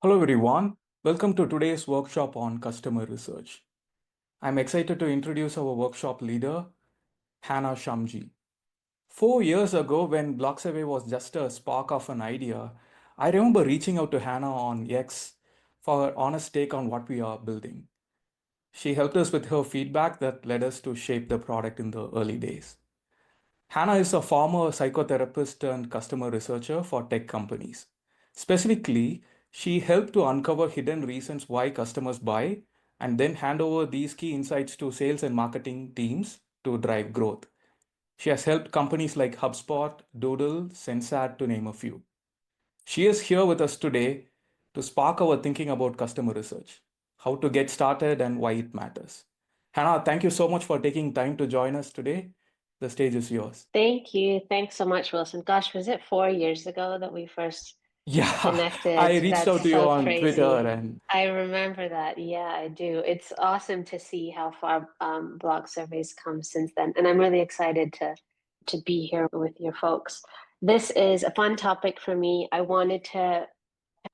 Hello everyone, welcome to today's workshop on customer research. I'm excited to introduce our workshop leader, Hannah Shamji. 4 years ago, when Block Survey was just a spark of an idea, I remember reaching out to Hannah on X for her honest take on what we are building. She helped us with her feedback that led us to shape the product in the early days. Hannah is a former psychotherapist and customer researcher for tech companies. Specifically, she helped to uncover hidden reasons why customers buy and then hand over these key insights to sales and marketing teams to drive growth. She has helped companies like HubSpot, Doodle, Sensat, to name a few. She is here with us today to spark our thinking about customer research, how to get started, and why it matters. Hannah, thank you so much for taking time to join us today. The stage is yours. Thank you. Thanks so much, Wilson. Gosh, was it 4 years ago that we first Yeah, I connected? reached That's out to you so on Twitter crazy. and I remember that. Yeah, I do. It's awesome to see how far blog surveys come since then, and I'm really excited to be here with your folks. This is a fun topic for me. I wanted to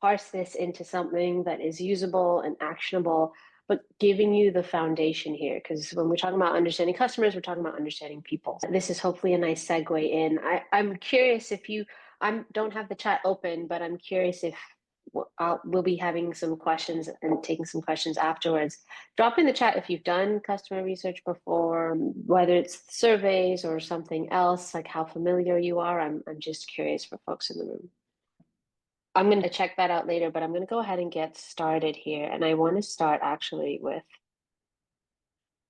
parse this into something that is usable and actionable, but giving you the foundation here. Because when we're talking about understanding customers, we're talking about understanding people. This is hopefully a nice segue in. I'm curious if you, I don't have the chat open, but I'm curious if we'll be having some questions and taking some questions afterwards. Drop in the chat if you've done customer research before, whether it's surveys or something else, like how familiar you are. I'm just curious for folks in the room. I'm going to check that out later, but I'm going to go ahead and get started here. And I want to start actually with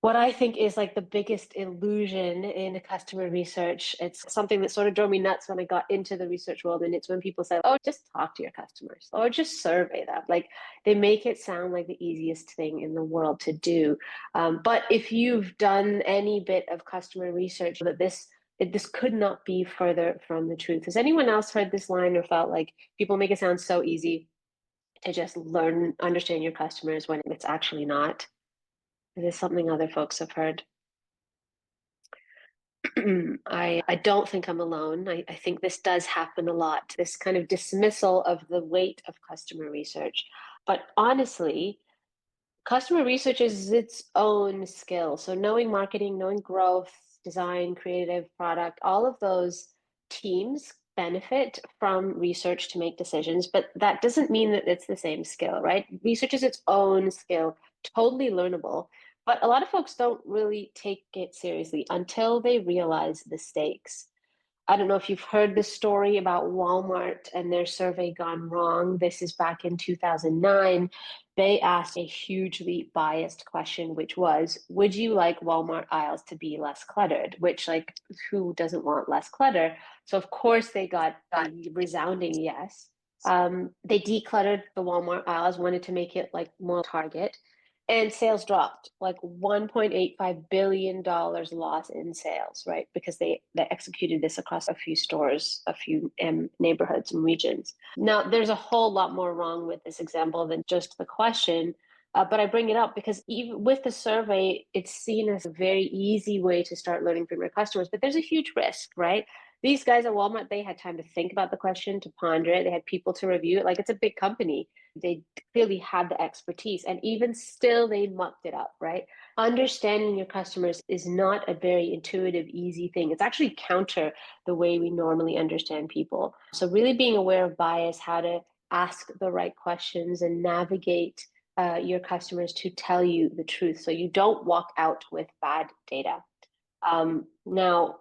what I think is like the biggest illusion in customer research. It's something that sort of drove me nuts when I got into the research world. And it's when people say, oh, just talk to your customers or just survey them. Like they make it sound like the easiest thing in the world to do. But if you've done any bit of customer research, that this could not be further from the truth. Has anyone else heard this line or felt like people make it sound so easy to just understand your customers when it's actually not? Is this something other folks have heard? I don't think I'm alone. I think this does happen a lot, this kind of dismissal of the weight of customer research. But honestly, customer research is its own skill. So knowing marketing, knowing growth, design, creative, product, all of those teams benefit from research to make decisions, but that doesn't mean that it's the same skill, right? Research is its own skill, totally learnable. But a lot of folks don't really take it seriously until they realize the stakes. I don't know if you've heard the story about Walmart and their survey gone wrong. This is back in 2009. They asked a hugely biased question, which was, would you like Walmart aisles to be less cluttered? Which, like, who doesn't want less clutter? So, of course, they got a resounding yes. They decluttered the Walmart aisles, wanted to make it like more Target, and sales dropped like $1.85 billion loss in sales, right? Because they executed this across a few stores, a few neighborhoods and regions. Now, there's a whole lot more wrong with this example than just the question. But I bring it up because even with the survey, it's seen as a very easy way to start learning from your customers. But there's a huge risk, right? These guys at Walmart, they had time to think about the question, to ponder it. They had people to review it. Like it's a big company. They clearly had the expertise, and even still, they mucked it up, right? Understanding your customers is not a very intuitive, easy thing. It's actually counter the way we normally understand people. So, really being aware of bias, how to ask the right questions, and navigate your customers to tell you the truth so you don't walk out with bad data. Now,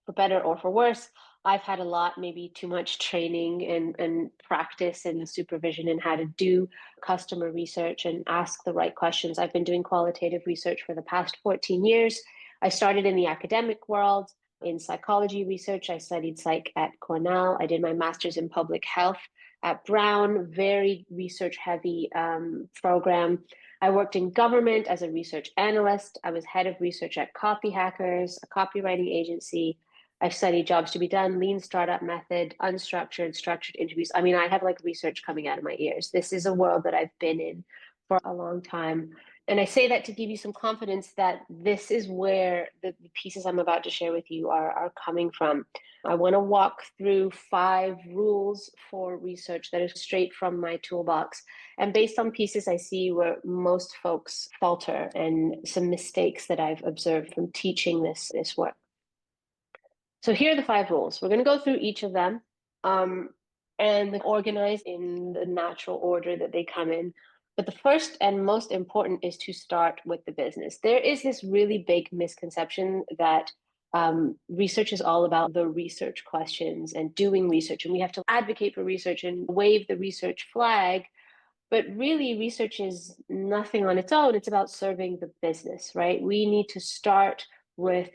for better or for worse, I've had a lot, maybe too much training and practice and supervision in how to do customer research and ask the right questions. I've been doing qualitative research for the past 14 years. I started in the academic world in psychology research. I studied psych at Cornell. I did my master's in public health at Brown, very research heavy program. I worked in government as a research analyst. I was head of research at Copy Hackers, a copywriting agency. I've studied jobs to be done, lean startup method, unstructured, structured interviews. I mean, I have like research coming out of my ears. This is a world that I've been in for a long time. And I say that to give you some confidence that this is where the pieces I'm about to share with you are coming from. I want to walk through 5 rules for research that are straight from my toolbox. And based on pieces I see where most folks falter and some mistakes that I've observed from teaching this work. So here are the 5 rules. We're going to go through each of them and organize in the natural order that they come in. But the first and most important is to start with the business. There is this really big misconception that research is all about the research questions and doing research, and we have to advocate for research and wave the research flag. But really, research is nothing on its own. It's about serving the business, right? We need to start with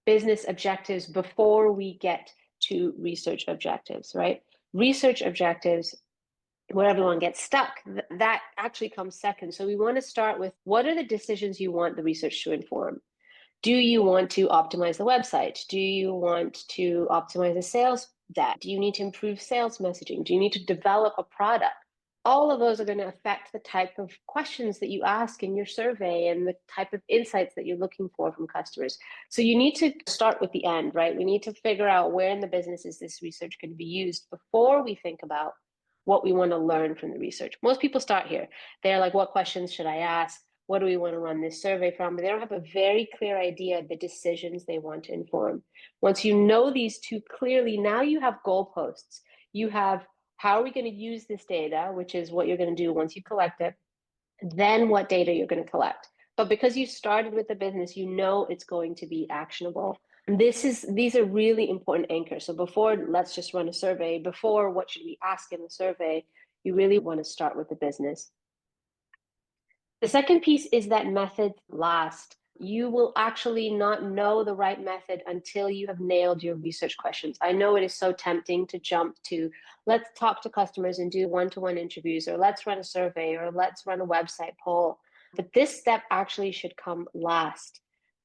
business objectives before we get to research objectives, right? Research objectives, where everyone gets stuck, that actually comes second. So we want to start with, what are the decisions you want the research to inform? Do you want to optimize the website? Do you want to optimize the sales deck? Do you need to improve sales messaging? Do you need to develop a product? All of those are going to affect the type of questions that you ask in your survey and the type of insights that you're looking for from customers. So you need to start with the end, right? We need to figure out where in the business is this research going to be used before we think about what we want to learn from the research. Most people start here. They're like, what questions should I ask? What do we want to run this survey from? But they don't have a very clear idea of the decisions they want to inform. Once you know these two clearly, now you have goalposts. You have, how are we going to use this data, which is what you're going to do once you collect it, then what data you're going to collect. But because you started with the business, you know it's going to be actionable. These are really important anchors. So before, let's just run a survey, before what should we ask in the survey, you really want to start with the business. The second piece is that methods last. You will actually not know the right method until you have nailed your research questions. I know it is so tempting to jump to, let's talk to customers and do one-to-one interviews, or let's run a survey, or let's run a website poll. But this step actually should come last,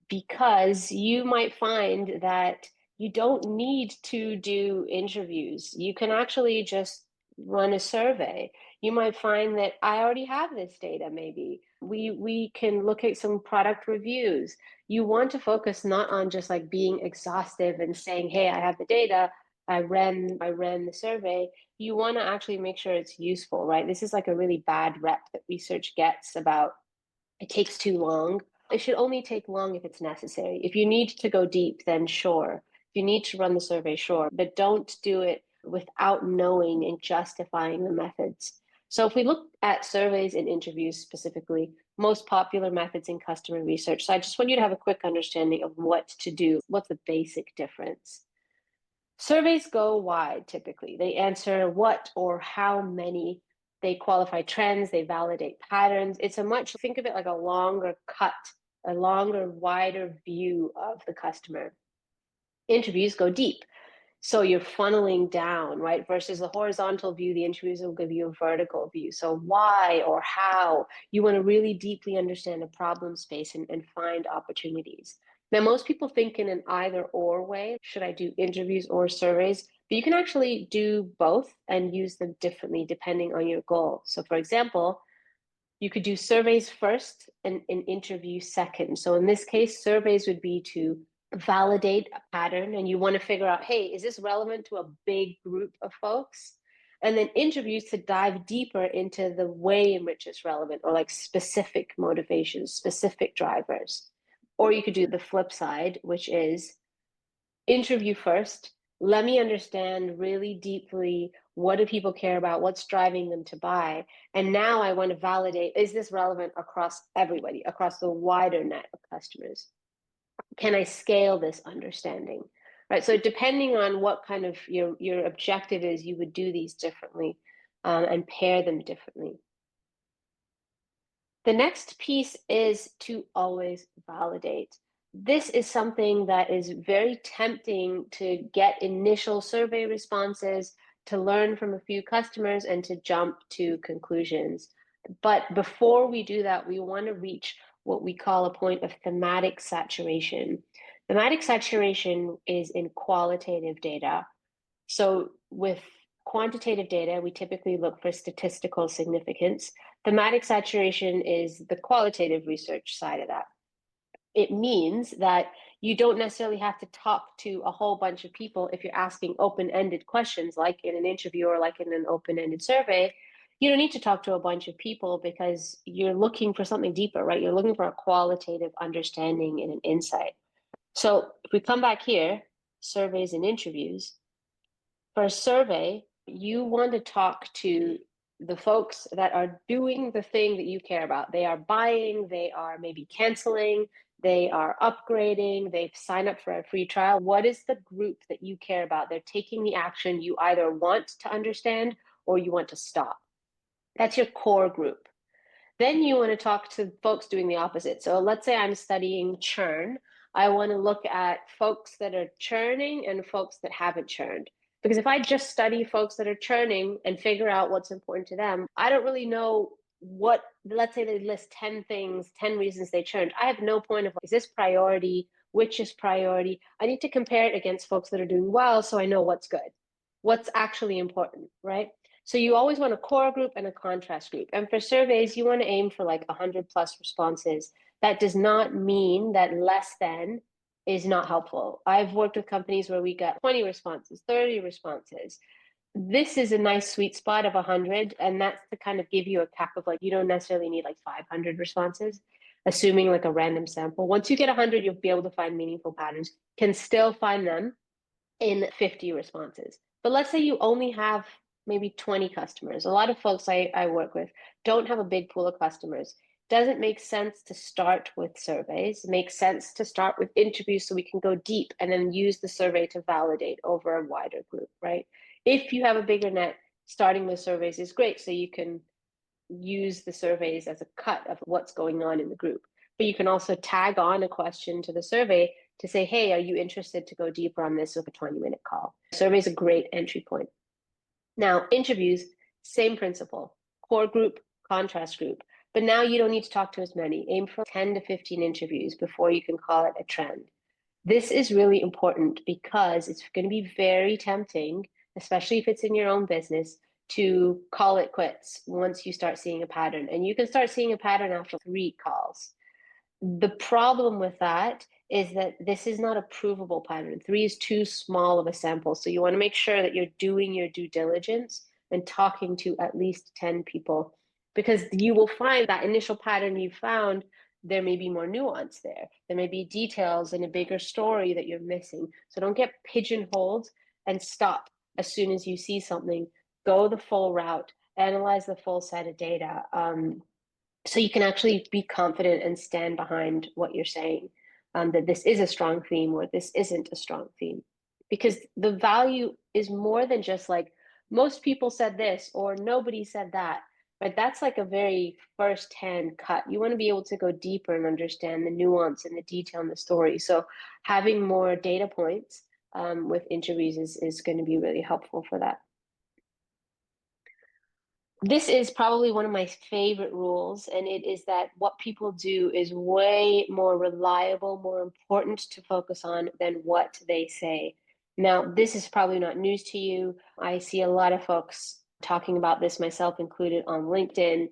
because you might find that you don't need to do interviews. You can actually just run a survey. You might find that I already have this data, maybe. We can look at some product reviews. You want to focus not on just like being exhaustive and saying, hey, I have the data, I ran the survey. You want to actually make sure it's useful, right? This is like a really bad rep that research gets about it takes too long. It should only take long if it's necessary. If you need to go deep, then sure. If you need to run the survey, sure. But don't do it without knowing and justifying the methods. So if we look at surveys and interviews specifically, most popular methods in customer research. So I just want you to have a quick understanding of what to do. What's the basic difference? Surveys go wide typically. They answer what or how many, they qualify trends, they validate patterns. It's a much, think of it like a longer cut, a longer, wider view of the customer. Interviews go deep. So you're funneling down, right? Versus the horizontal view, the interviews will give you a vertical view. So why or how, you want to really deeply understand the problem space and find opportunities. Now, most people think in an either or way. Should I do interviews or surveys? But you can actually do both and use them differently depending on your goal. So for example, you could do surveys first and interview second. So in this case, surveys would be to validate a pattern, and you want to figure out, hey, is this relevant to a big group of folks? And then interviews to dive deeper into the way in which it's relevant, or like specific motivations, specific drivers. Or you could do the flip side, which is interview first. Let me understand really deeply, what do people care about? What's driving them to buy? And now I want to validate, is this relevant across everybody, across the wider net of customers? Can I scale this understanding? Right. So depending on what kind of your objective is, you would do these differently and pair them differently. The next piece is to always validate. This is something that is very tempting to get initial survey responses, to learn from a few customers, and to jump to conclusions. But before we do that, we want to reach what we call a point of thematic saturation. Thematic saturation is in qualitative data. So with quantitative data, we typically look for statistical significance. Thematic saturation is the qualitative research side of that. It means that you don't necessarily have to talk to a whole bunch of people if you're asking open-ended questions, like in an interview or like in an open-ended survey. You don't need to talk to a bunch of people because you're looking for something deeper, right? You're looking for a qualitative understanding and an insight. So if we come back here, surveys and interviews, for a survey, you want to talk to the folks that are doing the thing that you care about. They are buying, they are maybe canceling, they are upgrading, they've signed up for a free trial. What is the group that you care about? They're taking the action you either want to understand or you want to stop. That's your core group. Then you want to talk to folks doing the opposite. So let's say I'm studying churn. I want to look at folks that are churning and folks that haven't churned. Because if I just study folks that are churning and figure out what's important to them, I don't really know what, let's say they list 10 things, 10 reasons they churned. I have no point of, is this priority? Which is priority? I need to compare it against folks that are doing well so I know what's good, what's actually important, right? So you always want a core group and a contrast group. And for surveys, you want to aim for like 100 plus responses. That does not mean that less than is not helpful. I've worked with companies where we got 20 responses, 30 responses. This is a nice sweet spot of 100. And that's to kind of give you a cap of like, you don't necessarily need like 500 responses, assuming like a random sample. Once you get 100, you'll be able to find meaningful patterns. Can still find them in 50 responses. But let's say you only have maybe 20 customers. A lot of folks I work with don't have a big pool of customers. Doesn't make sense to start with surveys. It makes sense to start with interviews so we can go deep and then use the survey to validate over a wider group, right? If you have a bigger net, starting with surveys is great so you can use the surveys as a cut of what's going on in the group. But you can also tag on a question to the survey to say, hey, are you interested to go deeper on this with a 20-minute call? Survey is a great entry point. Now, interviews, same principle, core group, contrast group. But now you don't need to talk to as many. Aim for 10 to 15 interviews before you can call it a trend. This is really important because it's going to be very tempting, especially if it's in your own business, to call it quits once you start seeing a pattern. And you can start seeing a pattern after 3 calls. The problem with that is that this is not a provable pattern. 3 is too small of a sample. So you want to make sure that you're doing your due diligence and talking to at least 10 people, because you will find that initial pattern you found, there may be more nuance there. There may be details in a bigger story that you're missing. So don't get pigeonholed and stop as soon as you see something. Go the full route, analyze the full set of data. So you can actually be confident and stand behind what you're saying, that this is a strong theme or this isn't a strong theme. Because the value is more than just like, most people said this or nobody said that, right? That's like a very first-hand cut. You want to be able to go deeper and understand the nuance and the detail in the story. So having more data points with interviews is going to be really helpful for that. This is probably one of my favorite rules, and it is that what people do is way more reliable, more important to focus on than what they say. Now, this is probably not news to you. I see a lot of folks talking about this, myself included, on LinkedIn.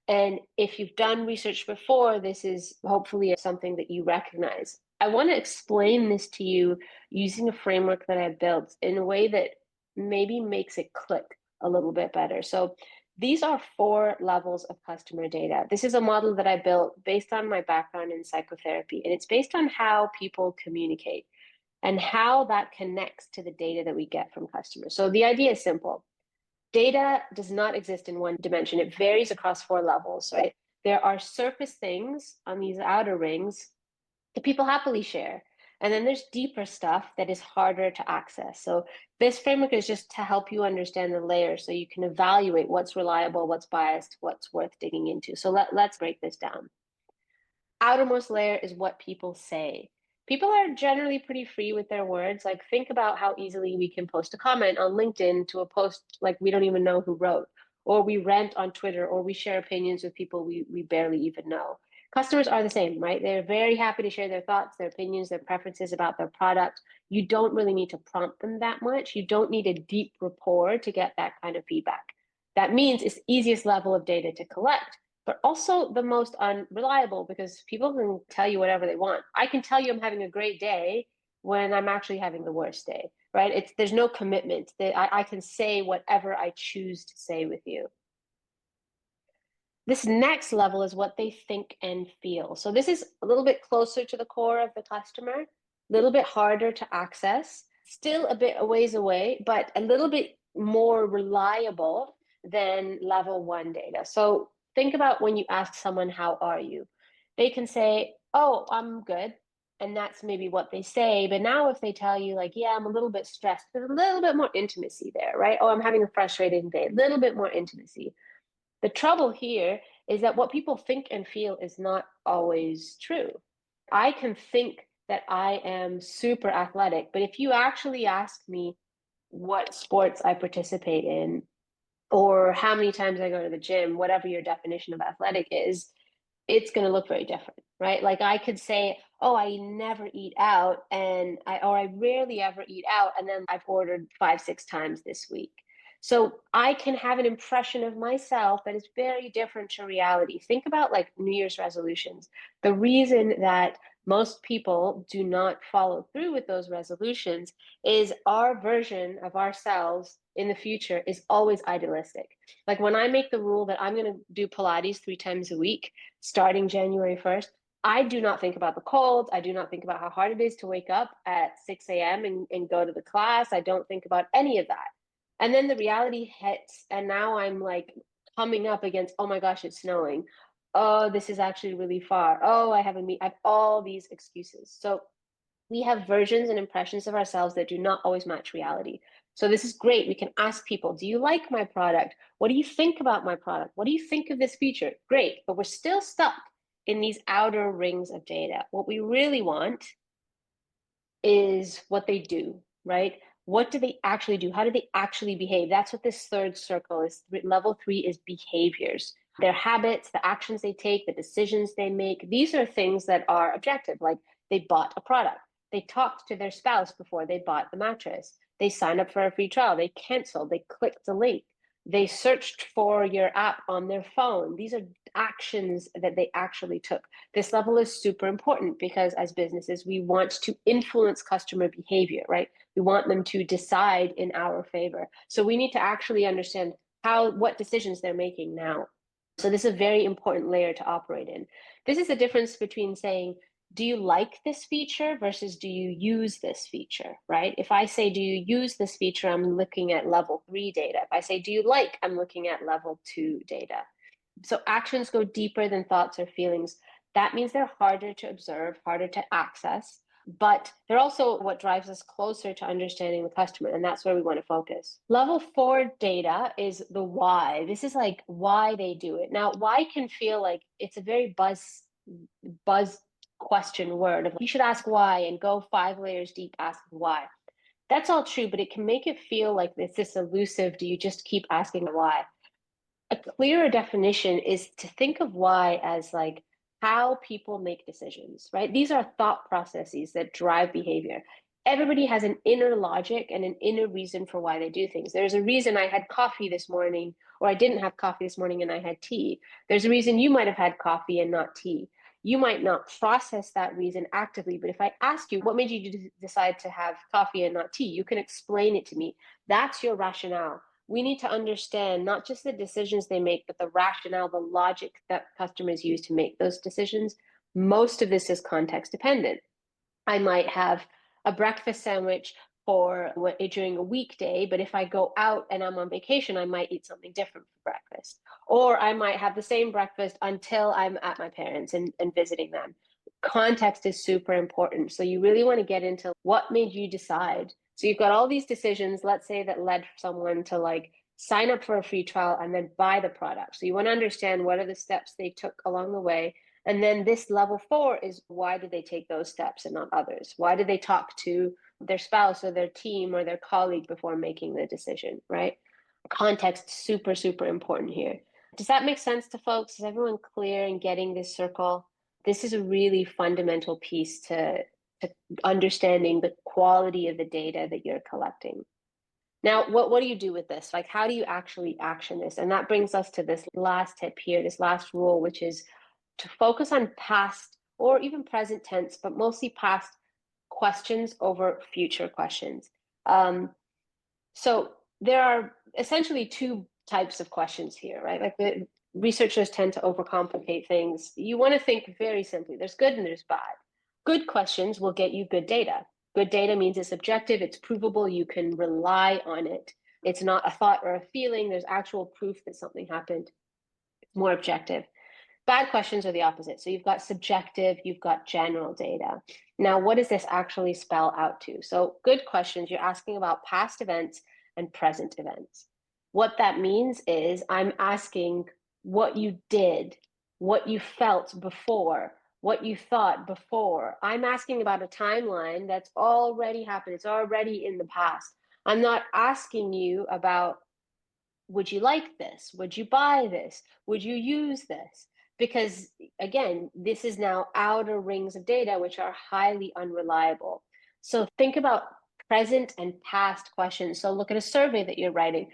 And if you've done research before, this is hopefully something that you recognize. I want to explain this to you using a framework that I built in a way that maybe makes it click a little bit better. So these are 4 levels of customer data. This is a model that I built based on my background in psychotherapy, and it's based on how people communicate and how that connects to the data that we get from customers. So the idea is simple. Data does not exist in one dimension. It varies across 4 levels, right? There are surface things on these outer rings that people happily share. And then there's deeper stuff that is harder to access. So this framework is just to help you understand the layers so you can evaluate what's reliable, what's biased, what's worth digging into. So let's break this down. Outermost layer is what people say. People are generally pretty free with their words. Like, think about how easily we can post a comment on LinkedIn to a post like we don't even know who wrote, or we rant on Twitter, or we share opinions with people we barely even know. Customers are the same, right? They're very happy to share their thoughts, their opinions, their preferences about their product. You don't really need to prompt them that much. You don't need a deep rapport to get that kind of feedback. That means it's the easiest level of data to collect, but also the most unreliable, because people can tell you whatever they want. I can tell you I'm having a great day when I'm actually having the worst day, right? There's no commitment. I can say whatever I choose to say with you. This next level is what they think and feel. So this is a little bit closer to the core of the customer, a little bit harder to access, still a bit a ways away, but a little bit more reliable than level 1 data. So think about when you ask someone, how are you? They can say, oh, I'm good. And that's maybe what they say. But now if they tell you like, yeah, I'm a little bit stressed, there's a little bit more intimacy there, right? Oh, I'm having a frustrating day, a little bit more intimacy. The trouble here is that what people think and feel is not always true. I can think that I am super athletic, but if you actually ask me what sports I participate in or how many times I go to the gym, whatever your definition of athletic is, it's going to look very different, right? Like I could say, oh, I never eat out or I rarely ever eat out. And then I've ordered 5, 6 times this week. So I can have an impression of myself that is very different to reality. Think about like New Year's resolutions. The reason that most people do not follow through with those resolutions is our version of ourselves in the future is always idealistic. Like when I make the rule that I'm going to do Pilates 3 times a week, starting January 1st, I do not think about the cold. I do not think about how hard it is to wake up at 6 a.m. And go to the class. I don't think about any of that. And then the reality hits, and now I'm like coming up against, oh my gosh, it's snowing. Oh, this is actually really far. Oh, I have all these excuses. So we have versions and impressions of ourselves that do not always match reality. So this is great. We can ask people, do you like my product? What do you think about my product? What do you think of this feature? Great, but we're still stuck in these outer rings of data. What we really want is what they do, right? What do they actually do? How do they actually behave? That's what this third circle is. Level 3 is behaviors. Their habits, the actions they take, the decisions they make. These are things that are objective, like they bought a product. They talked to their spouse before they bought the mattress. They signed up for a free trial. They canceled. They clicked the link. They searched for your app on their phone. These are actions that they actually took. This level is super important because as businesses, we want to influence customer behavior, right? We want them to decide in our favor. So we need to actually understand what decisions they're making now. So this is a very important layer to operate in. This is the difference between saying, do you like this feature versus do you use this feature, right? If I say, do you use this feature, I'm looking at level 3 data. If I say, do you like, I'm looking at level 2 data. So actions go deeper than thoughts or feelings. That means they're harder to observe, harder to access, but they're also what drives us closer to understanding the customer. And that's where we want to focus. Level 4 data is the why. This is like why they do it. Now, why can feel like it's a very buzz question word of you should ask why and go 5 layers deep asking why. That's all true, but it can make it feel like it's this elusive, do you just keep asking why? A clearer definition is to think of why as like how people make decisions, right? These are thought processes that drive behavior. Everybody has an inner logic and an inner reason for why they do things. There's a reason I had coffee this morning, or I didn't have coffee this morning and I had tea. There's a reason you might have had coffee and not tea. You might not process that reason actively, but if I ask you, what made you decide to have coffee and not tea? You can explain it to me. That's your rationale. We need to understand not just the decisions they make, but the rationale, the logic that customers use to make those decisions. Most of this is context dependent. I might have a breakfast sandwich during a weekday, but if I go out and I'm on vacation, I might eat something different for breakfast. Or I might have the same breakfast until I'm at my parents and visiting them. Context is super important. So you really want to get into what made you decide. So you've got all these decisions, let's say, that led someone to like sign up for a free trial and then buy the product. So you want to understand what are the steps they took along the way. And then this level 4 is why did they take those steps and not others? Why did they talk to their spouse or their team or their colleague before making the decision, right? Context, super, super important here. Does that make sense to folks? Is everyone clear in getting this circle? This is a really fundamental piece to understanding the quality of the data that you're collecting. Now, what do you do with this? Like, how do you actually action this? And that brings us to this last tip here, this last rule, which is to focus on past or even present tense, but mostly past questions over future questions. So there are essentially two types of questions here, right? Like the researchers tend to overcomplicate things. You want to think very simply. There's good and there's bad. Good questions will get you good data. Good data means it's objective, it's provable, you can rely on it. It's not a thought or a feeling, there's actual proof that something happened. It's more objective. Bad questions are the opposite. So you've got subjective, you've got general data. Now, what does this actually spell out to? So good questions, you're asking about past events and present events. What that means is I'm asking what you did, what you felt before, what you thought before. I'm asking about a timeline that's already happened. It's already in the past. I'm not asking you about, would you like this? Would you buy this? Would you use this? Because again, this is now outer rings of data, which are highly unreliable. So think about present and past questions. So look at a survey that you're writing.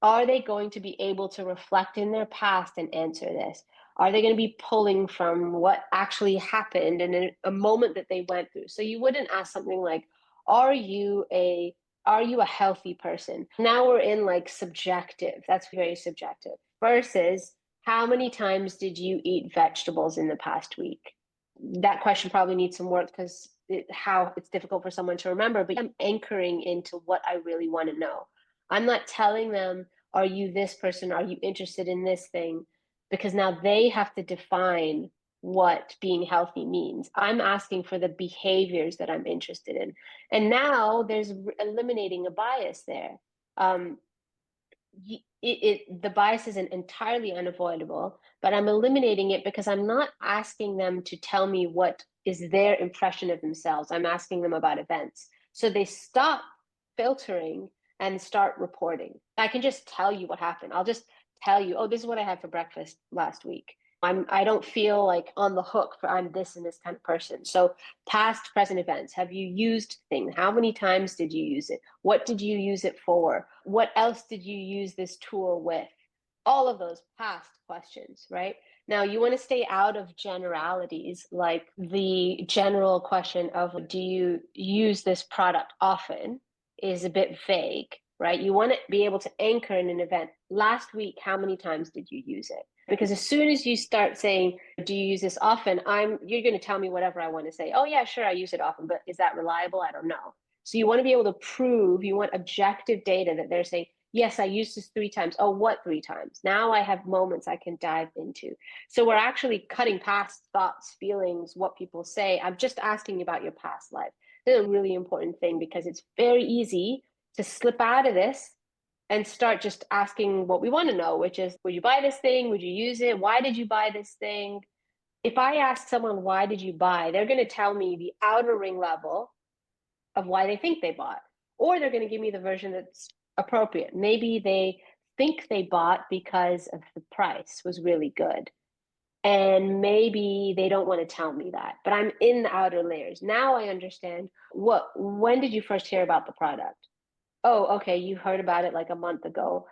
Are they going to be able to reflect in their past and answer this? Are they going to be pulling from what actually happened in a moment that they went through? So you wouldn't ask something like, are you a healthy person? Now we're in like subjective. That's very subjective. Versus how many times did you eat vegetables in the past week? That question probably needs some work because how it's difficult for someone to remember, but I'm anchoring into what I really want to know. I'm not telling them, are you this person? Are you interested in this thing? Because now they have to define what being healthy means. I'm asking for the behaviors that I'm interested in. And now there's eliminating a bias there. The bias isn't entirely unavoidable, but I'm eliminating it because I'm not asking them to tell me what is their impression of themselves. I'm asking them about events. So they stop filtering and start reporting. I can just tell you what happened. I'll just tell you, oh, this is what I had for breakfast last week. I don't feel like on the hook for I'm this and this kind of person. So past, present events. Have you used things? How many times did you use it? What did you use it for? What else did you use this tool with? All of those past questions, right? Now, you want to stay out of generalities, like the general question of do you use this product often is a bit vague, right? You want to be able to anchor in an event. Last week, how many times did you use it? Because as soon as you start saying, do you use this often? You're going to tell me whatever I want to say. Oh yeah, sure, I use it often, but is that reliable? I don't know. So you want to be able to prove, you want objective data that they're saying, yes, I used this 3 times. Oh, what 3 times? Now I have moments I can dive into. So we're actually cutting past thoughts, feelings, what people say. I'm just asking about your past life. This is a really important thing because it's very easy to slip out of this and start just asking what we want to know, which is, would you buy this thing? Would you use it? Why did you buy this thing? If I ask someone, why did you buy? They're going to tell me the outer ring level of why they think they bought, or they're going to give me the version that's appropriate. Maybe they think they bought because of the price was really good. And maybe they don't want to tell me that, but I'm in the outer layers. Now I understand when did you first hear about the product? Oh, okay, you heard about it like a month ago.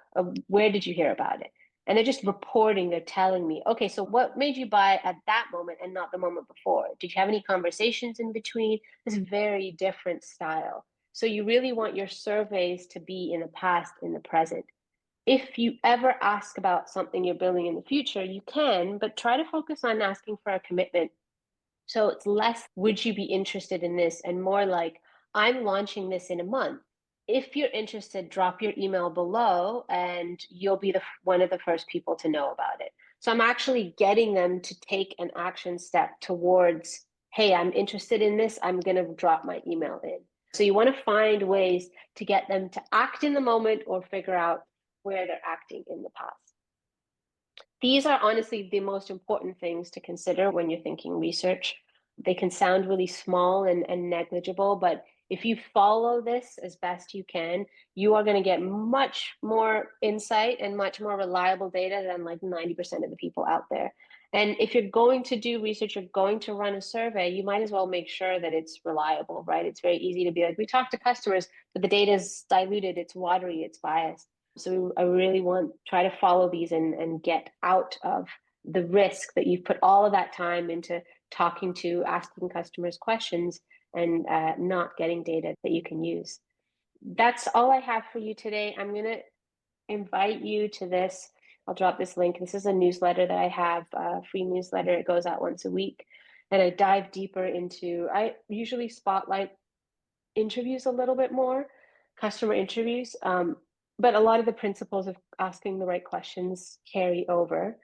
Where did you hear about it? And they're just reporting, they're telling me, okay, so what made you buy at that moment and not the moment before? Did you have any conversations in between? This very different style. So you really want your surveys to be in the past, in the present. If you ever ask about something you're building in the future, you can, but try to focus on asking for a commitment. So it's less, would you be interested in this? And more like, I'm launching this in a month. If you're interested, drop your email below and you'll be one of the first people to know about it. So I'm actually getting them to take an action step towards, hey, I'm interested in this. I'm going to drop my email in. So you want to find ways to get them to act in the moment or figure out where they're acting in the past. These are honestly the most important things to consider when you're thinking research. They can sound really small and negligible, but If you follow this as best you can, you are going to get much more insight and much more reliable data than like 90% of the people out there. And if you're going to do research, you're going to run a survey, you might as well make sure that it's reliable, right? It's very easy to be like, we talk to customers, but the data is diluted, it's watery, it's biased. So I really want try to follow these and get out of the risk that you've put all of that time into talking to, asking customers questions, and not getting data that you can use. That's all I have for you today. I'm going to invite you to this. I'll drop this link. This is a newsletter that I have, a free newsletter. It goes out once a week. And I dive deeper into, I usually spotlight interviews a little bit more, customer interviews. But a lot of the principles of asking the right questions carry over.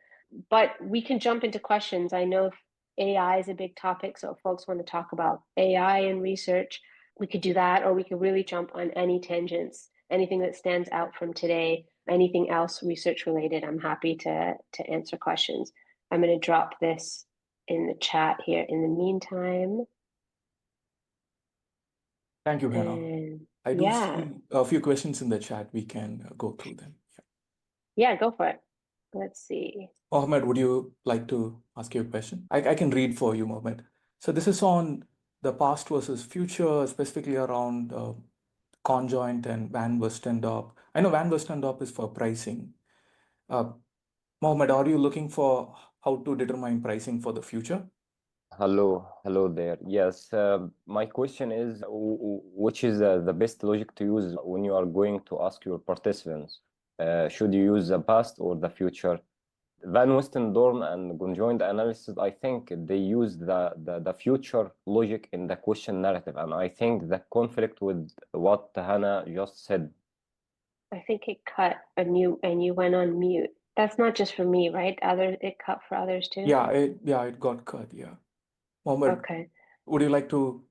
But we can jump into questions. I know AI is a big topic, so if folks want to talk about AI and research, we could do that, or we could really jump on any tangents, anything that stands out from today, anything else research related. I'm happy to answer questions. I'm going to drop this in the chat here in the meantime. Thank you, Hannah. And I do yeah, see a few questions in the chat. We can go through them. yeah, go for it. Let's see. Mohammed, would you like to ask your question? I can read for you, Mohammed. So this is on the past versus future, specifically around conjoint and Van Westendorp. I know Van Westendorp is for pricing. Mohammed, are you looking for how to determine pricing for the future? Hello there. Yes, my question is, which is the best logic to use when you are going to ask your participants? Should you use the past or the future? Van Westendorp and conjoint analysis, I think they use the future logic in the question narrative, and I think the conflict with what Hannah just said. I think it cut and you went on mute. That's not just for me, right? It cut for others too. Yeah, it got cut. Yeah, Mohammed, Okay. would you like to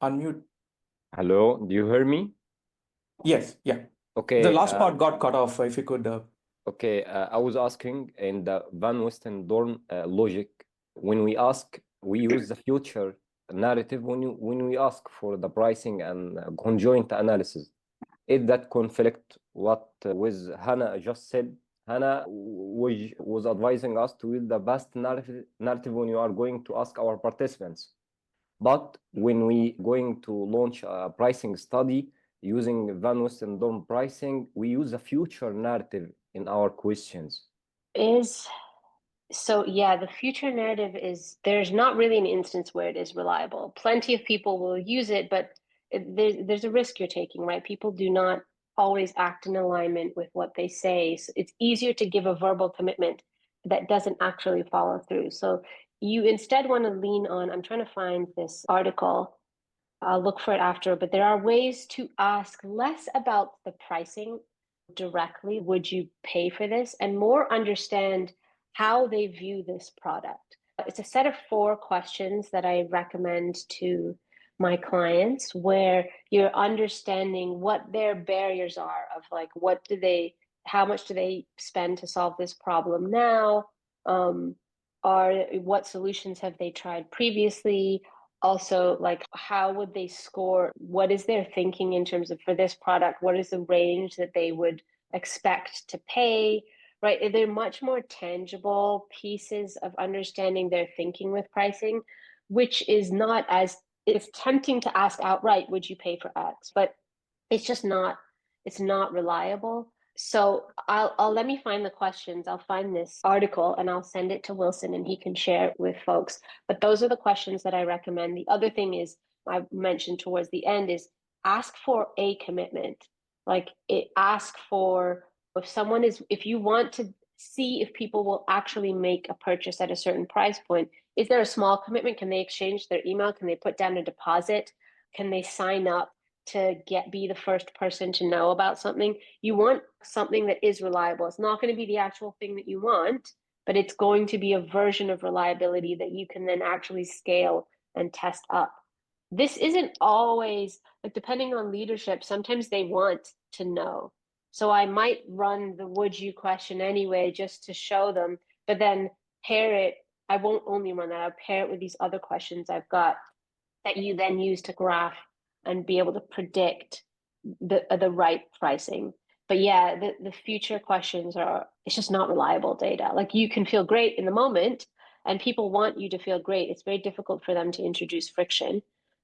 unmute? Hello, do you hear me? Yes, yeah. Okay. The last part got cut off. If you could. Okay, I was asking in the Van Westendorp logic, when we ask, we use the future narrative when we ask for the pricing and conjoint analysis. Is that conflict what with Hannah just said? Hannah was advising us to use the best narrative when you are going to ask our participants. But when we going to launch a pricing study using Van Westendorp pricing, we use a future narrative in our questions. So yeah, the future narrative is, there's not really an instance where it is reliable. Plenty of people will use it, but there's a risk you're taking, right? People do not always act in alignment with what they say. So it's easier to give a verbal commitment that doesn't actually follow through. So you instead want to lean on, I'm trying to find this article. I'll look for it after, but there are ways to ask less about the pricing directly, would you pay for this, and more understand how they view this product. It's a set of 4 questions that I recommend to my clients, where you're understanding what their barriers are of like, how much do they spend to solve this problem now? What solutions have they tried previously? Also, like, how would they score? What is their thinking in terms of, for this product, what is the range that they would expect to pay, right? They're much more tangible pieces of understanding their thinking with pricing, which is not as, it's tempting to ask outright, would you pay for X? But it's just not, it's not reliable. So I'll let me find the questions. I'll find this article and I'll send it to Wilson and he can share it with folks. But those are the questions that I recommend. The other thing is, I mentioned towards the end, is ask for a commitment. Like, ask for, if you want to see if people will actually make a purchase at a certain price point, is there a small commitment? Can they exchange their email? Can they put down a deposit? Can they sign up to be the first person to know about something? You want something that is reliable. It's not going to be the actual thing that you want, but it's going to be a version of reliability that you can then actually scale and test up. This isn't always, like, depending on leadership, sometimes they want to know. So I might run the would you question anyway, just to show them, but then pair it. I won't only run that, I'll pair it with these other questions I've got that you then use to graph and be able to predict the right pricing. But yeah, the future questions it's just not reliable data. Like you can feel great in the moment and people want you to feel great. It's very difficult for them to introduce friction,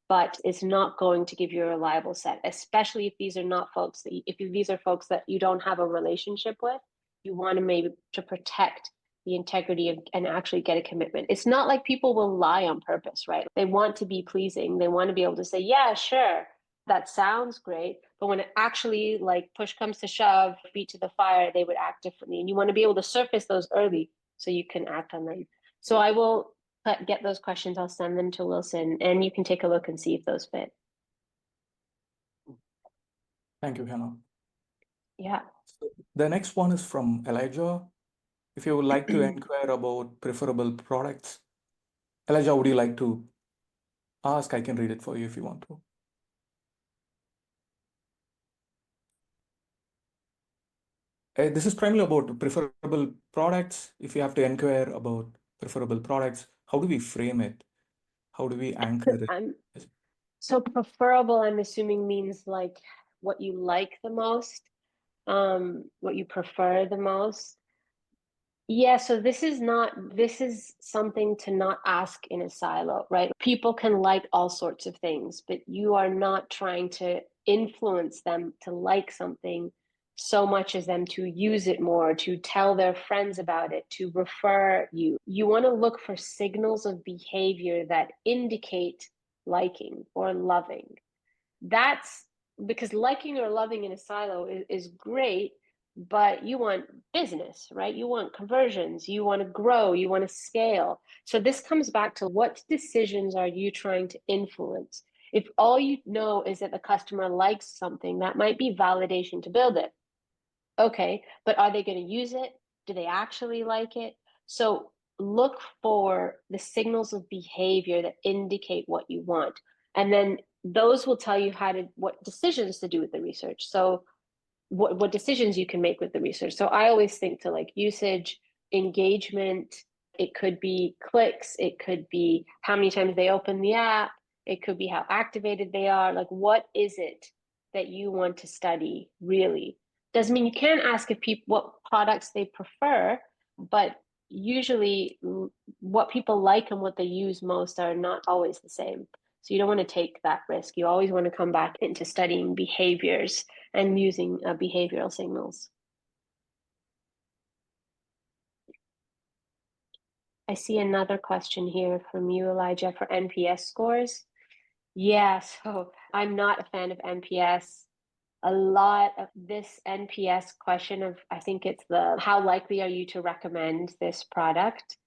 but it's not going to give you a reliable set, especially if these are not folks if these are folks that you don't have a relationship with. You want to maybe to protect the integrity and actually get a commitment. It's not like people will lie on purpose, right? They want to be pleasing. They want to be able to say, yeah, sure, that sounds great. But when it actually like push comes to shove, feet to the fire, they would act differently. And you want to be able to surface those early so you can act on them. So I will get those questions. I'll send them to Wilson and you can take a look and see if those fit. Thank you, Hannah. Yeah. The next one is from Elijah. If you would like to inquire about preferable products, Elijah, would you like to ask? I can read it for you if you want to. This is primarily about preferable products. If you have to inquire about preferable products, how do we frame it? How do we anchor it? So preferable, I'm assuming means like what you like the most, what you prefer the most. Yeah, so this is something to not ask in a silo, right? People can like all sorts of things, but you are not trying to influence them to like something so much as them to use it more, to tell their friends about it, to refer you. You want to look for signals of behavior that indicate liking or loving. That's because liking or loving in a silo is great, but you want business, right? You want conversions, you want to grow, you want to scale. So this comes back to what decisions are you trying to influence? If all you know is that the customer likes something, that might be validation to build it. Okay, but are they going to use it? Do they actually like it? So look for the signals of behavior that indicate what you want. And then those will tell you what decisions to do with the research. So what decisions you can make with the research. So I always think to like usage, engagement, it could be clicks, it could be how many times they open the app, it could be how activated they are. Like, what is it that you want to study really? Doesn't mean you can't ask if people what products they prefer, but usually what people like and what they use most are not always the same. So you don't want to take that risk. You always want to come back into studying behaviors and using behavioral signals. I see another question here from you, Elijah, for NPS scores. Yeah, so I'm not a fan of NPS. A lot of this NPS question of, I think it's how likely are you to recommend this product?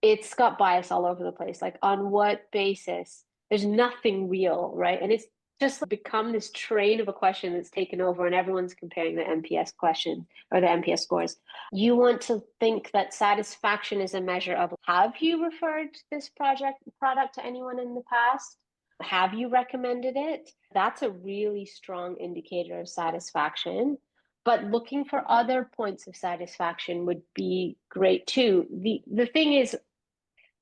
It's got bias all over the place. Like on what basis? There's nothing real, right? And it's just become this train of a question that's taken over and everyone's comparing the NPS question or the NPS scores. You want to think that satisfaction is a measure of, have you referred this product to anyone in the past? Have you recommended it? That's a really strong indicator of satisfaction. But looking for other points of satisfaction would be great too. The thing is,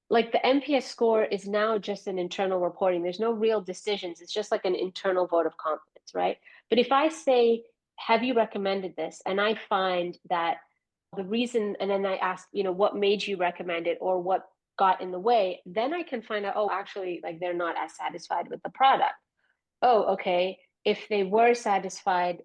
like the NPS score is now just an internal reporting. There's no real decisions. It's just like an internal vote of confidence, right? But if I say, have you recommended this? And I find that the reason, and then I ask, what made you recommend it or what got in the way, then I can find out, oh, actually, like they're not as satisfied with the product. Oh, okay. If they were satisfied,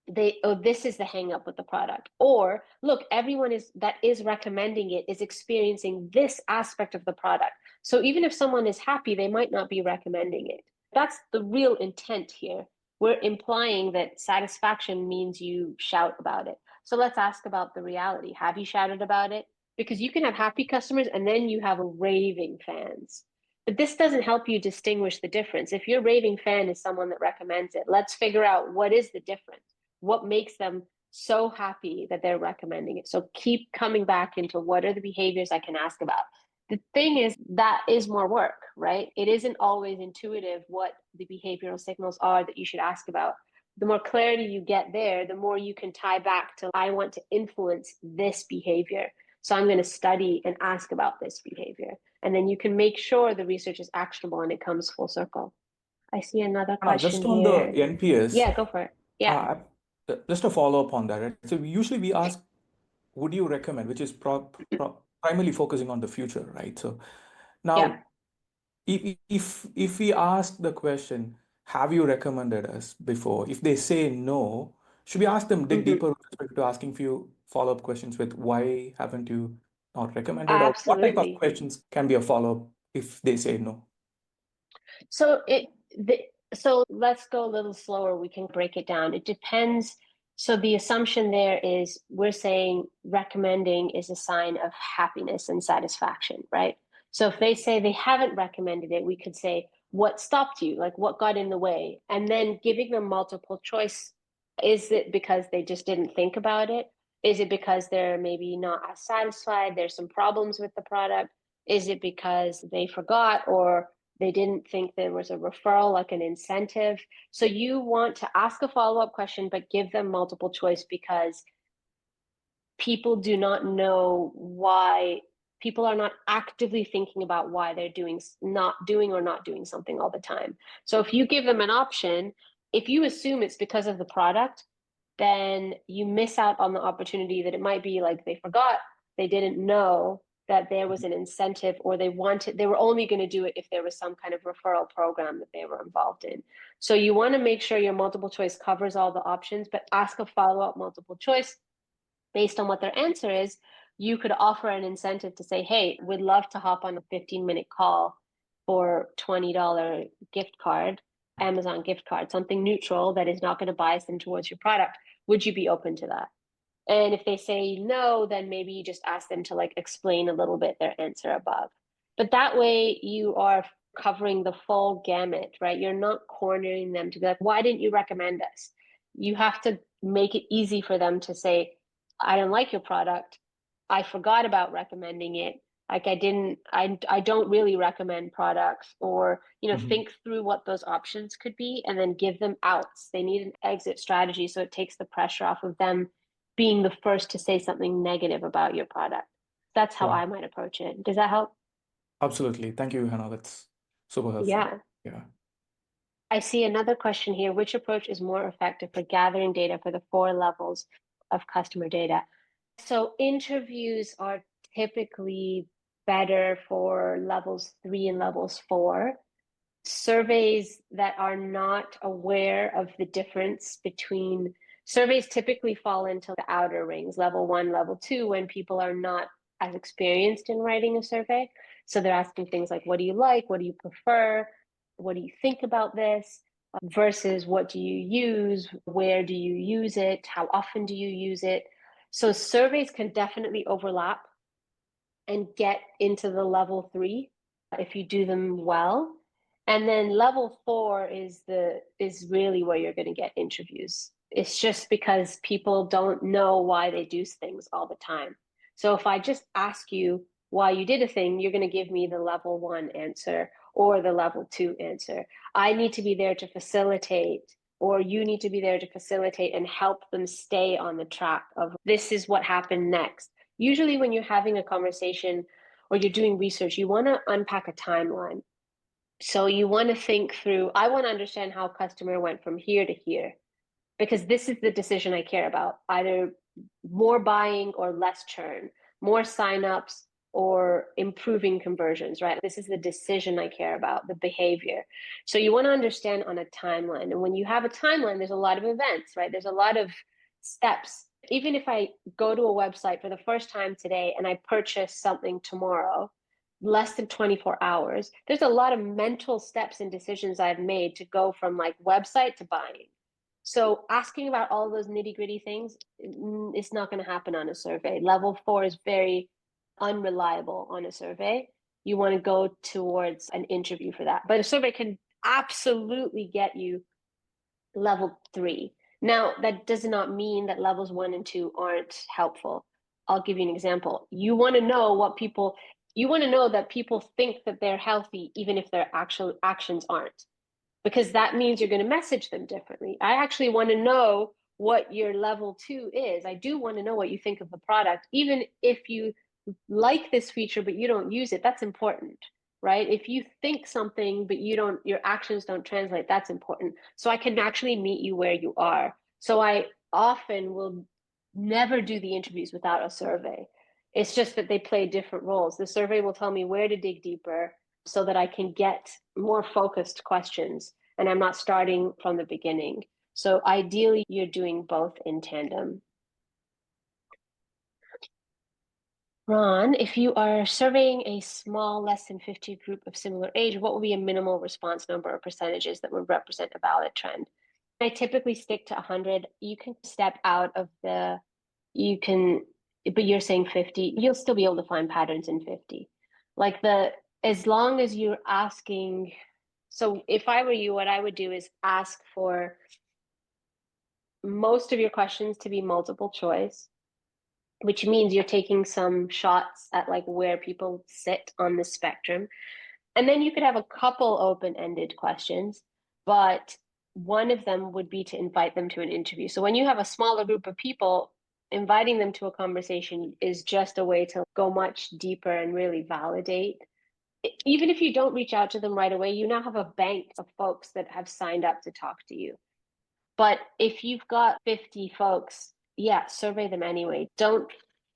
this is the hang up with the product. Or look, everyone that is recommending it is experiencing this aspect of the product. So even if someone is happy, they might not be recommending it. That's the real intent here. We're implying that satisfaction means you shout about it. So let's ask about the reality. Have you shouted about it? Because you can have happy customers and then you have raving fans. But this doesn't help you distinguish the difference. If your raving fan is someone that recommends it, let's figure out what is the difference. What makes them so happy that they're recommending it? So keep coming back into what are the behaviors I can ask about. The thing is, that is more work, right? It isn't always intuitive what the behavioral signals are that you should ask about. The more clarity you get there, the more you can tie back to, I want to influence this behavior. So I'm going to study and ask about this behavior. And then you can make sure the research is actionable and it comes full circle. I see another Hannah, question just on the here. NPS, Yeah, go for it. Yeah. just a follow-up on that, right? So usually we ask, would you recommend, which is primarily focusing on the future, right? So Yeah. now, if we ask the question, have you recommended us before? If they say no, should we ask them, dig Mhm. deeper with respect to asking few follow-up questions with why haven't you not recommended, or what type of Absolutely. questions can be a follow-up if they say no? So so let's go a little slower. We can break it down. It depends. So the assumption there is we're saying recommending is a sign of happiness and satisfaction, right? So if they say they haven't recommended it, we could say, what stopped you? Like what got in the way? And then giving them multiple choice. Is it because they just didn't think about it? Is it because they're maybe not as satisfied? There's some problems with the product? Is it because they forgot or they didn't think there was a referral, like an incentive? So you want to ask a follow-up question, but give them multiple choice because people do not know why. People are not actively thinking about why they're not doing something all the time. So if you give them an option, if you assume it's because of the product, then you miss out on the opportunity that it might be like they forgot, they didn't know that there was an incentive, or they were only going to do it if there was some kind of referral program that they were involved in. So you want to make sure your multiple choice covers all the options, but ask a follow-up multiple choice based on what their answer is. You could offer an incentive to say, hey, we'd love to hop on a 15-minute call for $20 gift card, Amazon gift card, something neutral that is not going to bias them towards your product. Would you be open to that? And if they say no, then maybe you just ask them to like explain a little bit their answer above. But that way you are covering the full gamut, right? You're not cornering them to be like, why didn't you recommend us? You have to make it easy for them to say, I don't like your product. I forgot about recommending it. Like I don't really recommend products, or, think through what those options could be and then give them outs. They need an exit strategy. So it takes the pressure off of them being the first to say something negative about your product. That's how Wow. I might approach it. Does that help? Absolutely. Thank you, Hannah. That's super helpful. Yeah. Yeah. I see another question here. Which approach is more effective for gathering data for the 4 levels of customer data? So interviews are typically better for levels 3 and levels 4. Surveys that are not aware of the difference between surveys typically fall into the outer rings, level 1, level 2, when people are not as experienced in writing a survey. So they're asking things like, what do you like? What do you prefer? What do you think about this? Versus what do you use? Where do you use it? How often do you use it? So surveys can definitely overlap and get into the level 3 if you do them well. And then level 4 is really where you're going to get interviews. It's just because people don't know why they do things all the time. So if I just ask you why you did a thing, you're going to give me the level 1 answer or the level 2 answer. I need to be there to facilitate, or you need to be there to facilitate and help them stay on the track of this is what happened next. Usually when you're having a conversation or you're doing research, you want to unpack a timeline. So you want to think through, I want to understand how customer went from here to here, because this is the decision I care about, either more buying or less churn, more signups or improving conversions, right? This is the decision I care about, the behavior. So you want to understand on a timeline. And when you have a timeline, there's a lot of events, right? There's a lot of steps. Even if I go to a website for the first time today and I purchase something tomorrow, less than 24 hours, there's a lot of mental steps and decisions I've made to go from like website to buying. So asking about all those nitty-gritty things, it's not going to happen on a survey. Level 4 is very unreliable on a survey. You want to go towards an interview for that. But a survey can absolutely get you level 3. Now, that does not mean that levels 1 and 2 aren't helpful. I'll give you an example. You want to know that people think that they're healthy, even if their actual actions aren't, because that means you're going to message them differently. I actually want to know what your level 2 is. I do want to know what you think of the product, even if you like this feature but you don't use it. That's important. right? If you think something, but your actions don't translate, that's important. So I can actually meet you where you are. So I often will never do the interviews without a survey. It's just that they play different roles. The survey will tell me where to dig deeper so that I can get more focused questions and I'm not starting from the beginning. So ideally, you're doing both in tandem. Ron, if you are surveying a small, less than 50 group of similar age, what would be a minimal response number or percentages that would represent a valid trend? I typically stick to 100. You can step out of but you're saying 50, you'll still be able to find patterns in 50. As long as you're asking, so if I were you, what I would do is ask for most of your questions to be multiple choice, which means you're taking some shots at like where people sit on the spectrum. And then you could have a couple open-ended questions, but one of them would be to invite them to an interview. So when you have a smaller group of people, inviting them to a conversation is just a way to go much deeper and really validate. Even if you don't reach out to them right away, you now have a bank of folks that have signed up to talk to you. But if you've got 50 folks, yeah, survey them anyway. Don't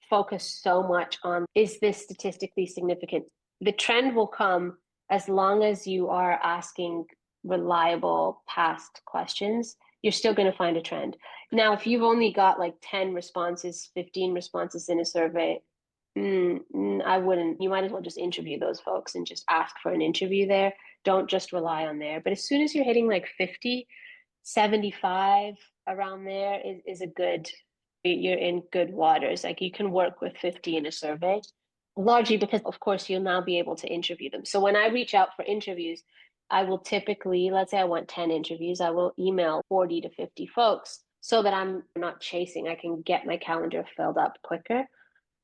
focus so much on, is this statistically significant? The trend will come as long as you are asking reliable past questions. You're still going to find a trend. Now, if you've only got like 10 responses, 15 responses in a survey, I wouldn't. You might as well just interview those folks and just ask for an interview there. Don't just rely on there. But as soon as you're hitting like 50, 75 around there is a good, you're in good waters. Like you can work with 50 in a survey, largely because of course you'll now be able to interview them. So when I reach out for interviews, I will typically, let's say I want 10 interviews, I will email 40 to 50 folks so that I'm not chasing. I can get my calendar filled up quicker.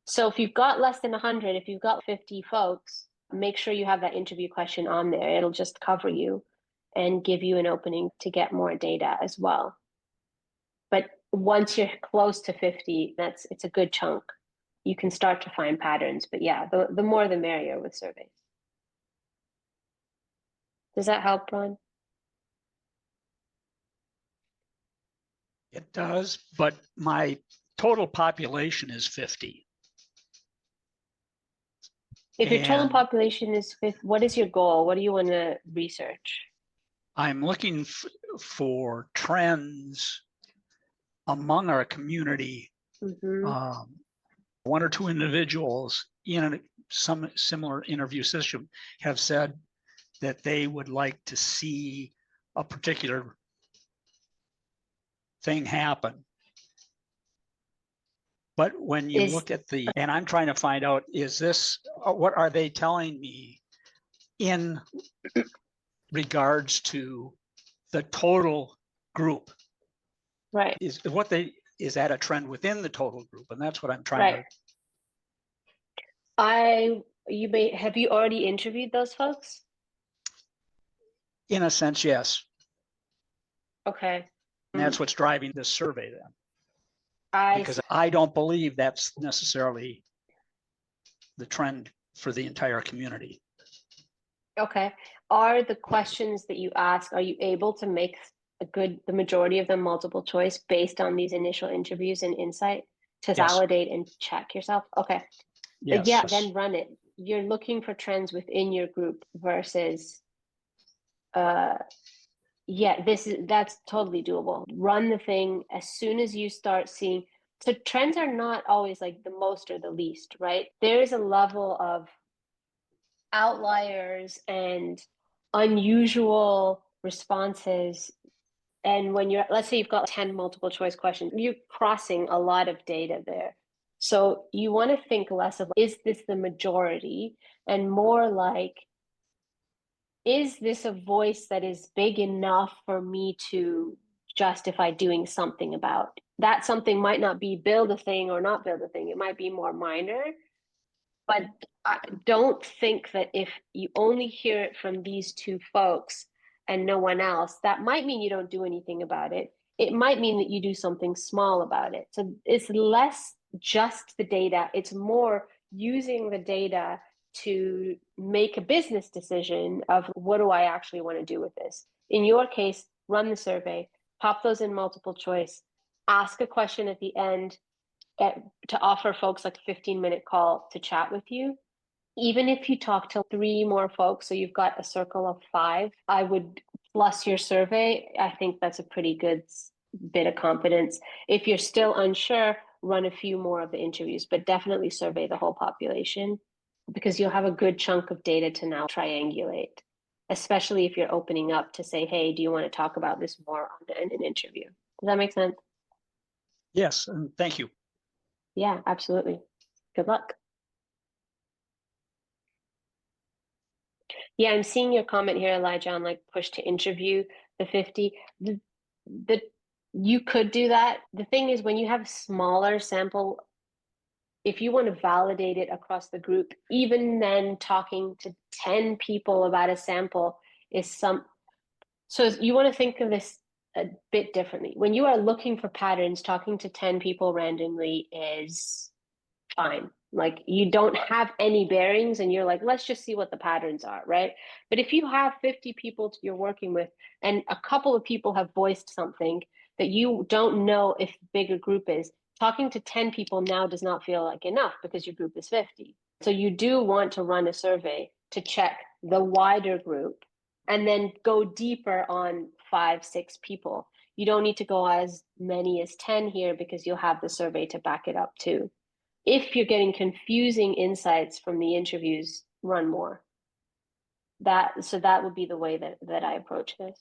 So if you've got less than 100, if you've got 50 folks, make sure you have that interview question on there. It'll just cover you and give you an opening to get more data as well. But once you're close to 50, it's a good chunk. You can start to find patterns. But yeah, the more the merrier with surveys. Does that help, Ron? It does, but my total population is 50. If your total population is 50, what is your goal? What do you want to research? I'm looking for trends among our community. One or two individuals in some similar interview system have said that they would like to see a particular thing happen. But when you look at and I'm trying to find out, is this, what are they telling me in regards to the total group? Right. Is that a trend within the total group? And that's what I'm trying to. Have you already interviewed those folks? In a sense, yes. Okay. And that's what's driving this survey then. Because see. I don't believe that's necessarily the trend for the entire community. Okay. Are the questions that you ask, are you able to make the majority of them multiple choice based on these initial interviews and insight to validate and check yourself? Okay. Yes. Yeah, then run it. You're looking for trends within your group versus that's totally doable. Run the thing as soon as you start seeing. So trends are not always like the most or the least, right? There is a level of outliers and unusual responses. And when let's say you've got 10 multiple choice questions, you're crossing a lot of data there. So you want to think less of, is this the majority? And more like, is this a voice that is big enough for me to justify doing something about? That something might not be build a thing or not build a thing. It might be more minor. But I don't think that if you only hear it from these two folks and no one else, that might mean you don't do anything about it. It might mean that you do something small about it. So it's less just the data. It's more using the data to make a business decision of what do I actually want to do with this. In your case, run the survey, pop those in multiple choice, ask a question at the end to offer folks like a 15-minute call to chat with you. Even if you talk to 3 more folks, so you've got a circle of 5, I would plus your survey. I think that's a pretty good bit of confidence. If you're still unsure, run a few more of the interviews, but definitely survey the whole population because you'll have a good chunk of data to now triangulate, especially if you're opening up to say, hey, do you want to talk about this more in an interview? Does that make sense? Yes, and thank you. Yeah, absolutely. Good luck. Yeah, I'm seeing your comment here, Elijah, on like push to interview the 50. You could do that. The thing is, when you have a smaller sample, if you want to validate it across the group, even then talking to 10 people about a sample is so you want to think of this a bit differently. When you are looking for patterns, talking to 10 people randomly is fine. Like you don't have any bearings and you're like, let's just see what the patterns are, right? But if you have 50 people you're working with and a couple of people have voiced something that you don't know if bigger group is, talking to 10 people now does not feel like enough because your group is 50. So you do want to run a survey to check the wider group and then go deeper on 5, 6 people. You don't need to go as many as 10 here because you'll have the survey to back it up too. If you're getting confusing insights from the interviews, run more. So that would be the way that I approach this.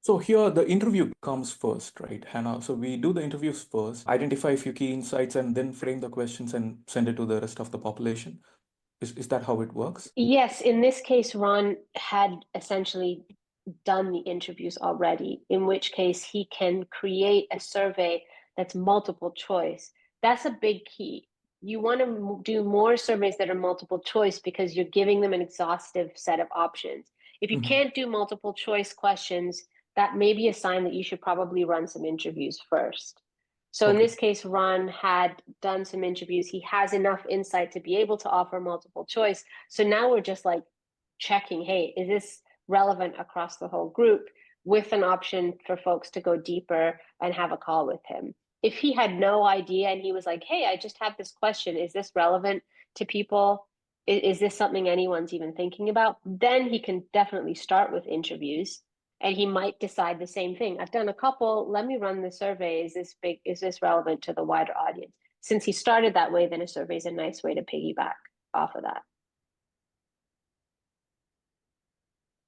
So here the interview comes first, right, Hannah? So we do the interviews first, identify a few key insights, and then frame the questions and send it to the rest of the population. Is that how it works? Yes, in this case, Ron had essentially done the interviews already, in which case he can create a survey that's multiple choice. That's a big key. You want to do more surveys that are multiple choice because you're giving them an exhaustive set of options. If you can't do multiple choice questions, that may be a sign that you should probably run some interviews first. So in this case, Ron had done some interviews. He has enough insight to be able to offer multiple choice. So now we're just like checking, hey, is this relevant across the whole group, with an option for folks to go deeper and have a call with him. If he had no idea and he was like, hey, I just have this question, is this relevant to people? Is this something anyone's even thinking about? Then he can definitely start with interviews and he might decide the same thing. I've done a couple, let me run the survey. Is this relevant to the wider audience? Since he started that way, then a survey is a nice way to piggyback off of that.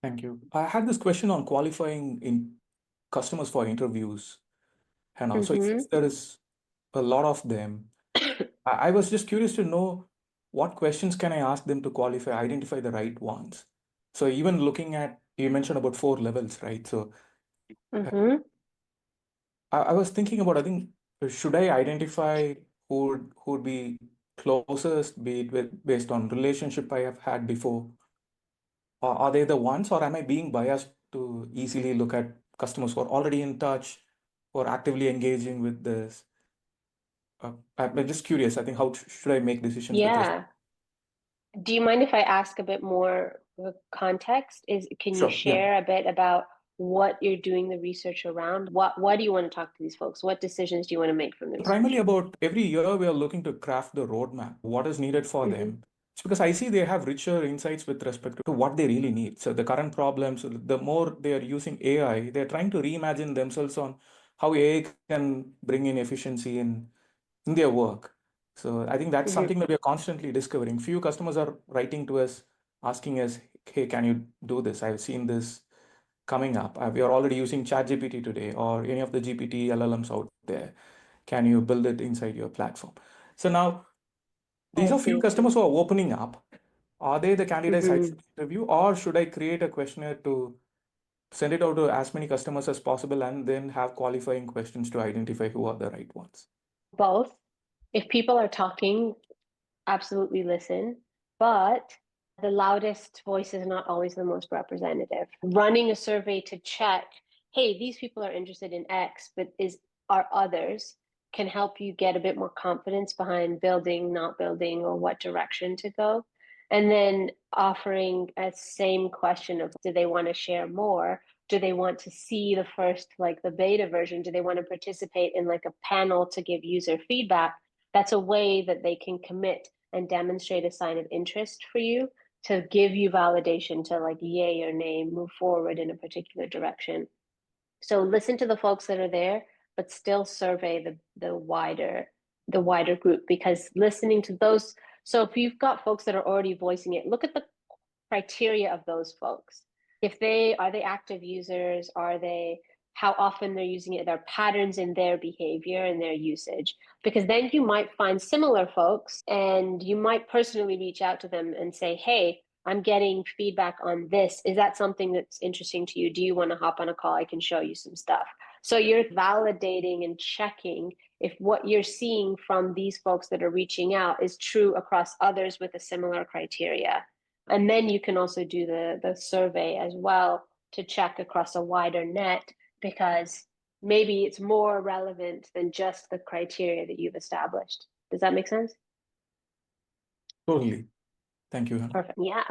Thank you. I had this question on qualifying in customers for interviews, Hannah. So since there is a lot of them, I was just curious to know what questions can I ask them to identify the right ones. So even looking at, you mentioned about 4 levels, right? So I was thinking about, I think, should I identify who would be closest, be it based on relationship I have had before? Or are they the ones, or am I being biased to easily look at customers who are already in touch or actively engaging with this? I'm just curious. I think how should I make decisions with this? Yeah. Do you mind if I ask a bit more context? Can you Sure. Yeah. share a bit about what you're doing the research around? What do you want to talk to these folks? What decisions do you want to make from the research? Primarily about every year we are looking to craft the roadmap, what is needed for them. It's because I see they have richer insights with respect to what they really need. So the current problems, the more they are using AI, they're trying to reimagine themselves on how AI can bring in efficiency in their work. So I think that's something that we are constantly discovering. Few customers are writing to us, asking us, hey, can you do this? I've seen this coming up. We are already using ChatGPT today or any of the GPT LLMs out there. Can you build it inside your platform? So now these are few customers who are opening up. Are they the candidates I should interview, or should I create a questionnaire to send it out to as many customers as possible and then have qualifying questions to identify who are the right ones? Both. If people are talking, absolutely listen, but the loudest voice is not always the most representative. Running a survey to check, hey, these people are interested in X, but are others, can help you get a bit more confidence behind building, not building, or what direction to go. And then offering a same question of, do they want to share more? Do they want to see the first, like the beta version? Do they want to participate in like a panel to give user feedback? That's a way that they can commit and demonstrate a sign of interest for you to give you validation to like yay or nay, move forward in a particular direction. So listen to the folks that are there, but still survey the wider group, because listening to those, so if you've got folks that are already voicing it, look at the criteria of those folks. If are they active users? Are they, how often they're using it? There are patterns in their behavior and their usage, because then you might find similar folks and you might personally reach out to them and say, hey, I'm getting feedback on this. Is that something that's interesting to you? Do you want to hop on a call? I can show you some stuff. So you're validating and checking if what you're seeing from these folks that are reaching out is true across others with a similar criteria. And then you can also do the survey as well to check across a wider net, because maybe it's more relevant than just the criteria that you've established. Does that make sense? Totally. Thank you, Hannah. Perfect. Yeah.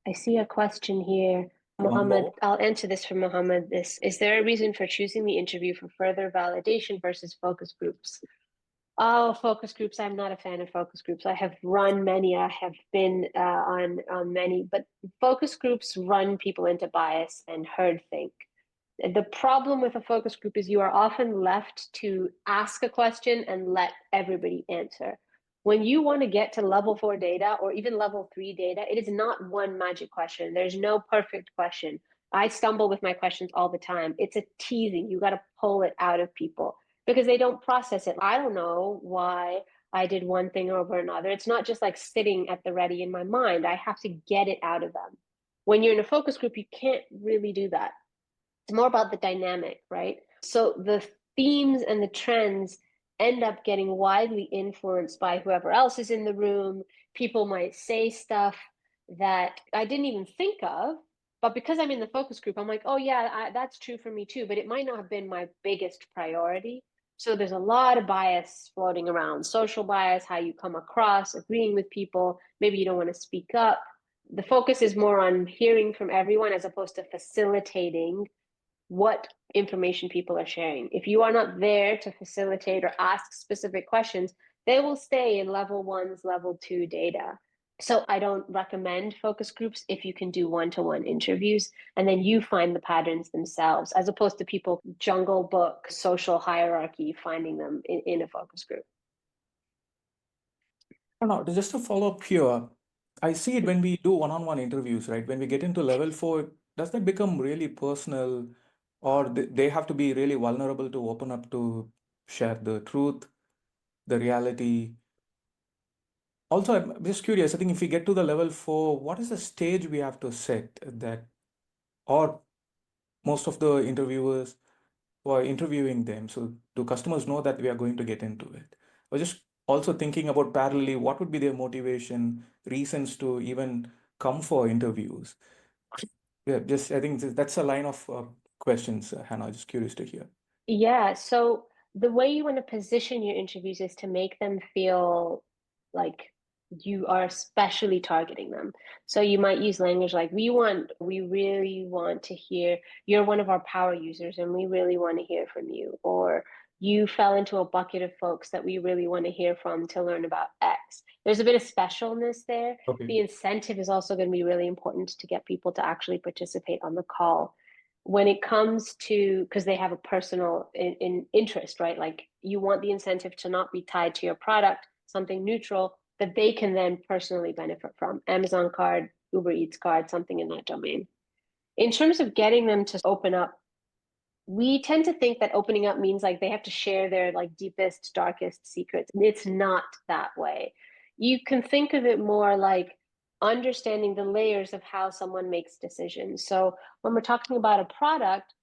I see a question here. One Mohammed, more. I'll answer this for Mohammed. Is there a reason for choosing the interview for further validation versus focus groups? Oh, focus groups. I'm not a fan of focus groups. I have run many. I have been on many, but focus groups run people into bias and herd think. The problem with a focus group is you are often left to ask a question and let everybody answer. When you want to get to level 4 data or even level 3 data, it is not one magic question. There's no perfect question. I stumble with my questions all the time. It's a teasing. You got to pull it out of people because they don't process it. I don't know why I did one thing over another. It's not just like sitting at the ready in my mind. I have to get it out of them. When you're in a focus group, you can't really do that. It's more about the dynamic, right? So the themes and the trends end up getting widely influenced by whoever else is in the room. People might say stuff that I didn't even think of, but because I'm in the focus group, I'm like, oh yeah, that's true for me too, but it might not have been my biggest priority. So there's a lot of bias floating around, social bias, how you come across, agreeing with people, maybe you don't want to speak up. The focus is more on hearing from everyone as opposed to facilitating what information people are sharing. If you are not there to facilitate or ask specific questions, they will stay in level 1's level 2 data. So I don't recommend focus groups if you can do one-to-one interviews and then you find the patterns themselves, as opposed to people jungle book social hierarchy finding them in a focus group. No, just to follow up here, I see it when we do one-on-one interviews, right? When we get into level 4, does that become really personal, or they have to be really vulnerable to open up to share the truth, the reality? Also, I'm just curious, I think if we get to the level 4, what is the stage we have to set that, or most of the interviewers who are interviewing them, so do customers know that we are going to get into it? Or just also thinking about parallelly, what would be their motivation, reasons to even come for interviews? Yeah, just I think that's a line of questions, Hannah. Just curious to hear. Yeah, so the way you want to position your interviews is to make them feel like you are especially targeting them. So you might use language like, we really want to hear, you're one of our power users and we really want to hear from you. Or you fell into a bucket of folks that we really want to hear from to learn about X. There's a bit of specialness there. Okay. The incentive is also going to be really important to get people to actually participate on the call. When it comes to, because they have a personal interest, right? Like you want the incentive to not be tied to your product, something neutral that they can then personally benefit from. Amazon card, Uber Eats card, something in that domain. In terms of getting them to open up, we tend to think that opening up means like they have to share their like deepest, darkest secrets. It's not that way. You can think of it more like understanding the layers of how someone makes decisions. So when we're talking about a product,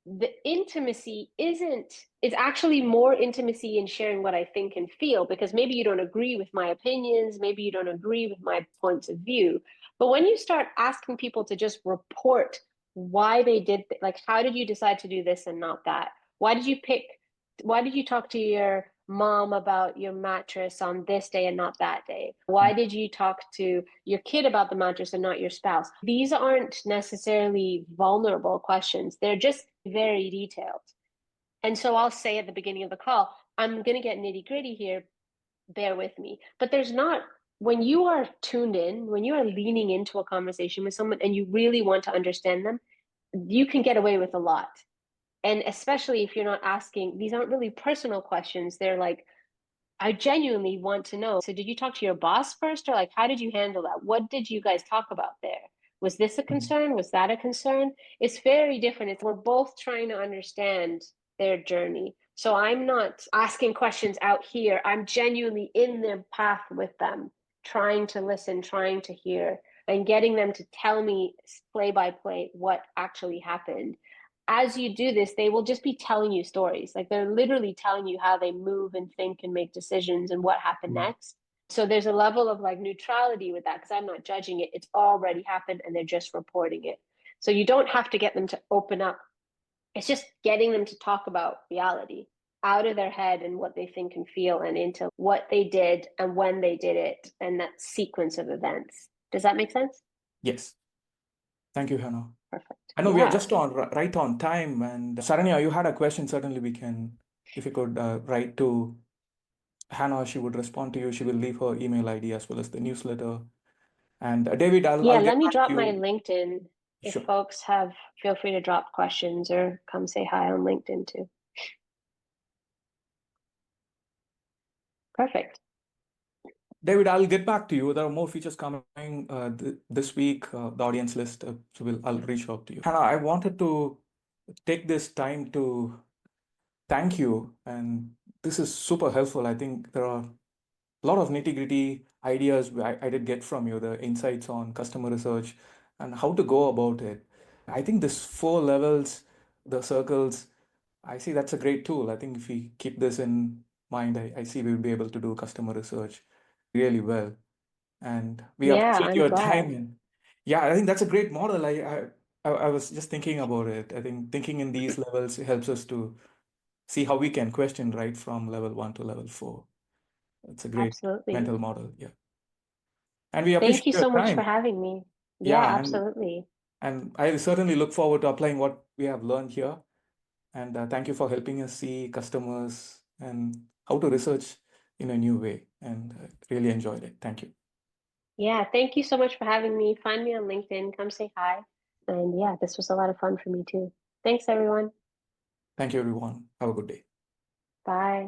the intimacy it's actually more intimacy in sharing what I think and feel, because maybe you don't agree with my opinions, maybe you don't agree with my points of view. But when you start asking people to just report why they did, like, how did you decide to do this and not that? Why did you talk to your mom about your mattress on this day and not that day? Why did you talk to your kid about the mattress and not your spouse? These aren't necessarily vulnerable questions. They're just very detailed. And so I'll say at the beginning of the call, I'm going to get nitty gritty here. Bear with me. But there's not, when you are tuned in, when you are leaning into a conversation with someone and you really want to understand them, you can get away with a lot. And especially if you're not asking, these aren't really personal questions. They're like, I genuinely want to know. So did you talk to your boss first, or like, how did you handle that? What did you guys talk about there? Was this a concern? Was that a concern? It's very different. We're both trying to understand their journey. So I'm not asking questions out here. I'm genuinely in their path with them, trying to listen, trying to hear, and getting them to tell me play by play what actually happened. As you do this, they will just be telling you stories. Like they're literally telling you how they move and think and make decisions and what happened next. So there's a level of like neutrality with that, because I'm not judging it. It's already happened and they're just reporting it. So you don't have to get them to open up. It's just getting them to talk about reality out of their head and what they think and feel, and into what they did and when they did it, and that sequence of events. Does that make sense? Yes. Thank you, Hannah. Perfect. I know we are Yeah. just right on time. And Saranya, you had a question. Certainly we can, if you could write to Hannah, she would respond to you. She will leave her email ID as well as the newsletter. And David, I'll Yeah, get let me back drop to my you. LinkedIn. If Sure. folks have, feel free to drop questions or come say hi on LinkedIn too. Perfect. David, I'll get back to you. There are more features coming this week. The audience list, I'll reach out to you. Hannah, I wanted to take this time to thank you, and this is super helpful. I think there are a lot of nitty-gritty ideas I did get from you, the insights on customer research and how to go about it. I think this 4 levels, the circles, I see that's a great tool. I think if we keep this in mind, I see we'll be able to do customer research really well. And we Yeah, appreciate I'm your glad. time. And yeah, I think that's a great model. I was just thinking about it. I think thinking in these levels helps us to see how we can question right from level 1 to level 4. It's a great Absolutely. mental model. Yeah. And we Thank appreciate you your so much for time. having me. Yeah, Yeah, absolutely. and I certainly look forward to applying what we have learned here. And thank you for helping us see customers and how to research in a new way. And really enjoyed it. Thank you. Yeah, thank you so much for having me. Find me on LinkedIn, come say hi. And yeah, this was a lot of fun for me too. Thanks, everyone. Thank you, everyone. Have a good day. Bye.